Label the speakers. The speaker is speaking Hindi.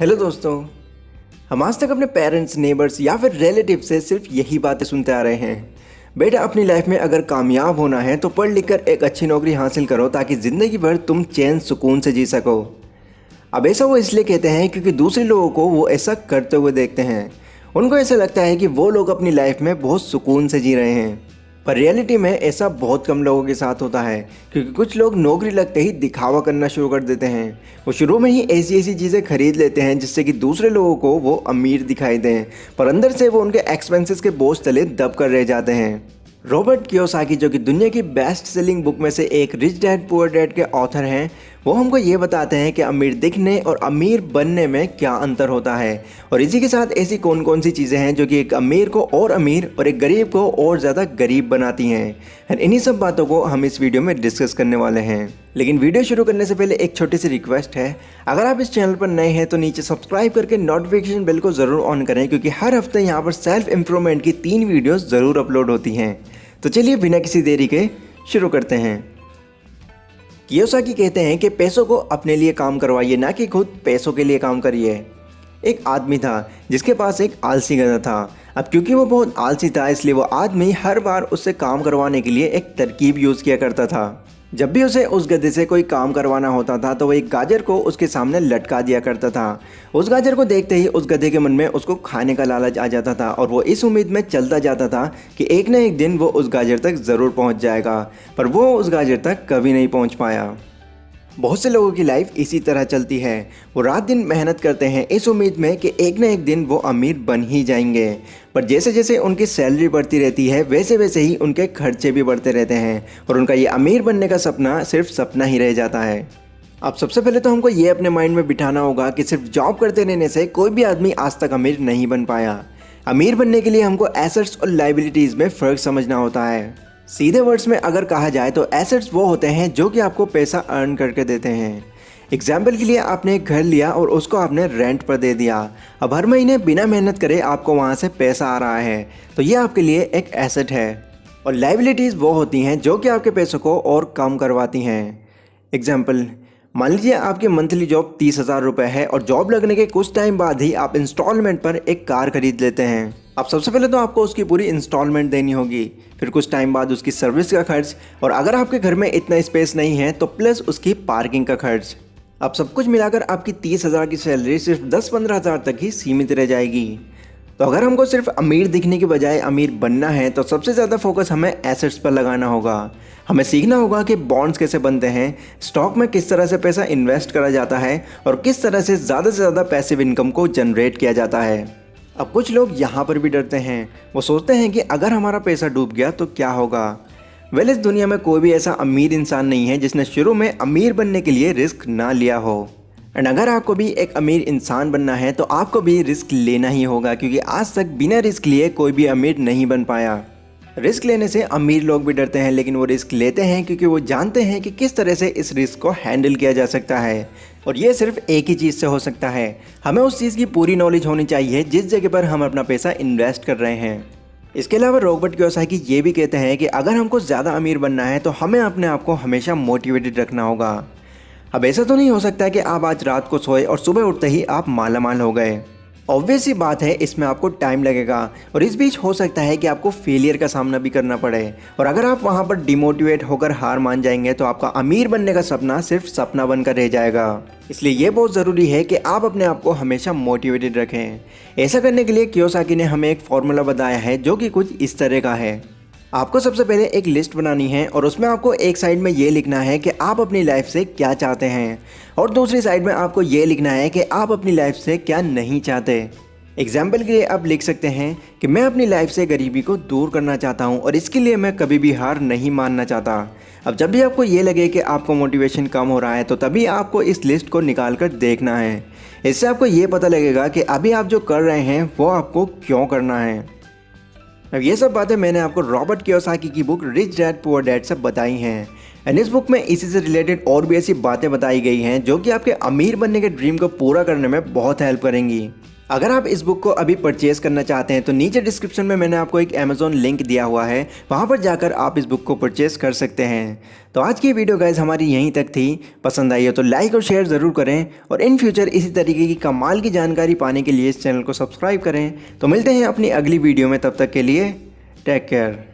Speaker 1: हेलो दोस्तों। हम आज तक अपने पेरेंट्स, नेबर्स या फिर रिलेटिव से सिर्फ यही बातें सुनते आ रहे हैं। बेटा, अपनी लाइफ में अगर कामयाब होना है तो पढ़ लिख कर एक अच्छी नौकरी हासिल करो ताकि ज़िंदगी भर तुम चैन सुकून से जी सको। अब ऐसा वो इसलिए कहते हैं क्योंकि दूसरे लोगों को वो ऐसा करते हुए देखते हैं। उनको ऐसा लगता है कि वो लोग अपनी लाइफ में बहुत सुकून से जी रहे हैं। पर रियलिटी में ऐसा बहुत कम लोगों के साथ होता है, क्योंकि कुछ लोग नौकरी लगते ही दिखावा करना शुरू कर देते हैं। वो शुरू में ही ऐसी ऐसी चीज़ें खरीद लेते हैं जिससे कि दूसरे लोगों को वो अमीर दिखाई दें, पर अंदर से वो उनके एक्सपेंसेस के बोझ तले दब कर रह जाते हैं। रॉबर्ट कियोसाकी, जो कि दुनिया की बेस्ट सेलिंग बुक में से एक रिच डैड पुअर डैड के ऑथर हैं, वो हमको ये बताते हैं कि अमीर दिखने और अमीर बनने में क्या अंतर होता है, और इसी के साथ ऐसी कौन कौन सी चीज़ें हैं जो कि एक अमीर को और अमीर और एक गरीब को और ज़्यादा गरीब बनाती हैं। एंड इन्हीं सब बातों को हम इस वीडियो में डिस्कस करने वाले हैं। लेकिन वीडियो शुरू करने से पहले एक छोटी सी रिक्वेस्ट है, अगर आप इस चैनल पर नए हैं तो नीचे सब्सक्राइब करके नोटिफिकेशन बेल को ज़रूर ऑन करें, क्योंकि हर हफ्ते यहाँ पर सेल्फ इम्प्रूवमेंट की 3 वीडियोज़ ज़रूर अपलोड होती हैं। तो चलिए बिना किसी देरी के शुरू करते हैं। कियोसाकी कहते हैं कि पैसों को अपने लिए काम करवाइए, ना कि खुद पैसों के लिए काम करिए। एक आदमी था जिसके पास एक आलसी गधा था। अब क्योंकि वो बहुत आलसी था, इसलिए वो आदमी हर बार उससे काम करवाने के लिए एक तरकीब यूज़ किया करता था। जब भी उसे उस गधे से कोई काम करवाना होता था तो वो एक गाजर को उसके सामने लटका दिया करता था। उस गाजर को देखते ही उस गधे के मन में उसको खाने का लालच आ जाता था, और वो इस उम्मीद में चलता जाता था कि एक न एक दिन वो उस गाजर तक ज़रूर पहुंच जाएगा। पर वो उस गाजर तक कभी नहीं पहुंच पाया। बहुत से लोगों की लाइफ इसी तरह चलती है। वो रात दिन मेहनत करते हैं इस उम्मीद में कि एक न एक दिन वो अमीर बन ही जाएंगे, पर जैसे जैसे उनकी सैलरी बढ़ती रहती है वैसे वैसे ही उनके खर्चे भी बढ़ते रहते हैं, और उनका ये अमीर बनने का सपना सिर्फ सपना ही रह जाता है। अब सबसे पहले तो हमको ये अपने माइंड में बिठाना होगा कि सिर्फ जॉब करते रहने से कोई भी आदमी आज तक अमीर नहीं बन पाया। अमीर बनने के लिए हमको एसेट्स और लाइबिलिटीज़ में फ़र्क समझना होता है। सीधे वर्ड्स में अगर कहा जाए तो एसेट्स वो होते हैं जो कि आपको पैसा अर्न करके देते हैं। एग्जाम्पल के लिए आपने एक घर लिया और उसको आपने रेंट पर दे दिया। अब हर महीने बिना मेहनत करे आपको वहाँ से पैसा आ रहा है, तो ये आपके लिए एक एसेट है। और लाइबिलिटीज़ वो होती हैं जो कि आपके पैसों को और कम करवाती हैं। एग्जाम्पल, मान लीजिए आपकी मंथली जॉब 30,000 रुपये है, और जॉब लगने के कुछ टाइम बाद ही आप इंस्टॉलमेंट पर एक कार खरीद लेते हैं। अब सबसे पहले तो आपको उसकी पूरी इंस्टॉलमेंट देनी होगी, फिर कुछ टाइम बाद उसकी सर्विस का खर्च, और अगर आपके घर में इतना स्पेस नहीं है तो प्लस उसकी पार्किंग का खर्च। अब सब कुछ मिलाकर आपकी 30,000 की सैलरी सिर्फ 10-15,000 तक ही सीमित रह जाएगी। तो अगर हमको सिर्फ अमीर दिखने की बजाय अमीर बनना है तो सबसे ज़्यादा फोकस हमें एसेट्स पर लगाना होगा। हमें सीखना होगा कि बॉन्ड्स कैसे बनते हैं, स्टॉक में किस तरह से पैसा इन्वेस्ट करा जाता है, और किस तरह से ज़्यादा पैसिव इनकम को जनरेट किया जाता है। अब कुछ लोग यहाँ पर भी डरते हैं। वो सोचते हैं कि अगर हमारा पैसा डूब गया तो क्या होगा। इस दुनिया में कोई भी ऐसा अमीर इंसान नहीं है जिसने शुरू में अमीर बनने के लिए रिस्क ना लिया हो। एंड अगर आपको भी एक अमीर इंसान बनना है तो आपको भी रिस्क लेना ही होगा, क्योंकि आज तक बिना रिस्क लिए कोई भी अमीर नहीं बन पाया। रिस्क लेने से अमीर लोग भी डरते हैं, लेकिन वो रिस्क लेते हैं क्योंकि वो जानते हैं कि किस तरह से इस रिस्क को हैंडल किया जा सकता है, और ये सिर्फ एक ही चीज़ से हो सकता है। हमें उस चीज़ की पूरी नॉलेज होनी चाहिए जिस जगह पर हम अपना पैसा इन्वेस्ट कर रहे हैं। इसके अलावा रॉबर्ट कियोसाकी ये भी कहते हैं कि अगर हमको ज़्यादा अमीर बनना है तो हमें अपने आप को हमेशा मोटिवेटेड रखना होगा। अब ऐसा तो नहीं हो सकता कि आप आज रात को सोए और सुबह उठते ही आप मालामाल हो गए। ऑब्वियस सी बात है, इसमें आपको टाइम लगेगा, और इस बीच हो सकता है कि आपको फेलियर का सामना भी करना पड़े, और अगर आप वहाँ पर डिमोटिवेट होकर हार मान जाएंगे तो आपका अमीर बनने का सपना सिर्फ सपना बनकर रह जाएगा। इसलिए ये बहुत ज़रूरी है कि आप अपने आप को हमेशा मोटिवेटेड रखें। ऐसा करने के लिए कियोसाकी ने हमें एक फॉर्मूला बताया है जो कि कुछ इस तरह का है। आपको सबसे पहले एक लिस्ट बनानी है, और उसमें आपको एक साइड में ये लिखना है कि आप अपनी लाइफ से क्या चाहते हैं, और दूसरी साइड में आपको ये लिखना है कि आप अपनी लाइफ से क्या नहीं चाहते। एग्जाम्पल के लिए आप लिख सकते हैं कि मैं अपनी लाइफ से गरीबी को दूर करना चाहता हूँ, और इसके लिए मैं कभी भी हार नहीं मानना चाहता। अब जब भी आपको ये लगे कि आपको मोटिवेशन कम हो रहा है तो तभी आपको इस लिस्ट को निकाल कर देखना है। इससे आपको ये पता लगेगा कि अभी आप जो कर रहे हैं वो आपको क्यों करना है। अब ये सब बातें मैंने आपको रॉबर्ट कियोसाकी की book rich dad poor dad से बताई हैं। एंड इस बुक में इसी से रिलेटेड और भी ऐसी बातें बताई गई हैं जो कि आपके अमीर बनने के ड्रीम को पूरा करने में बहुत हेल्प करेंगी। अगर आप इस बुक को अभी परचेज करना चाहते हैं तो नीचे डिस्क्रिप्शन में मैंने आपको एक अमेज़ॉन लिंक दिया हुआ है, वहां पर जाकर आप इस बुक को परचेज कर सकते हैं। तो आज की वीडियो गाइज हमारी यहीं तक थी। पसंद आई हो तो लाइक और शेयर ज़रूर करें और इन फ्यूचर इसी तरीके की कमाल की जानकारी पाने के लिए इस चैनल को सब्सक्राइब करें। तो मिलते हैं अपनी अगली वीडियो में, तब तक के लिए टेक केयर।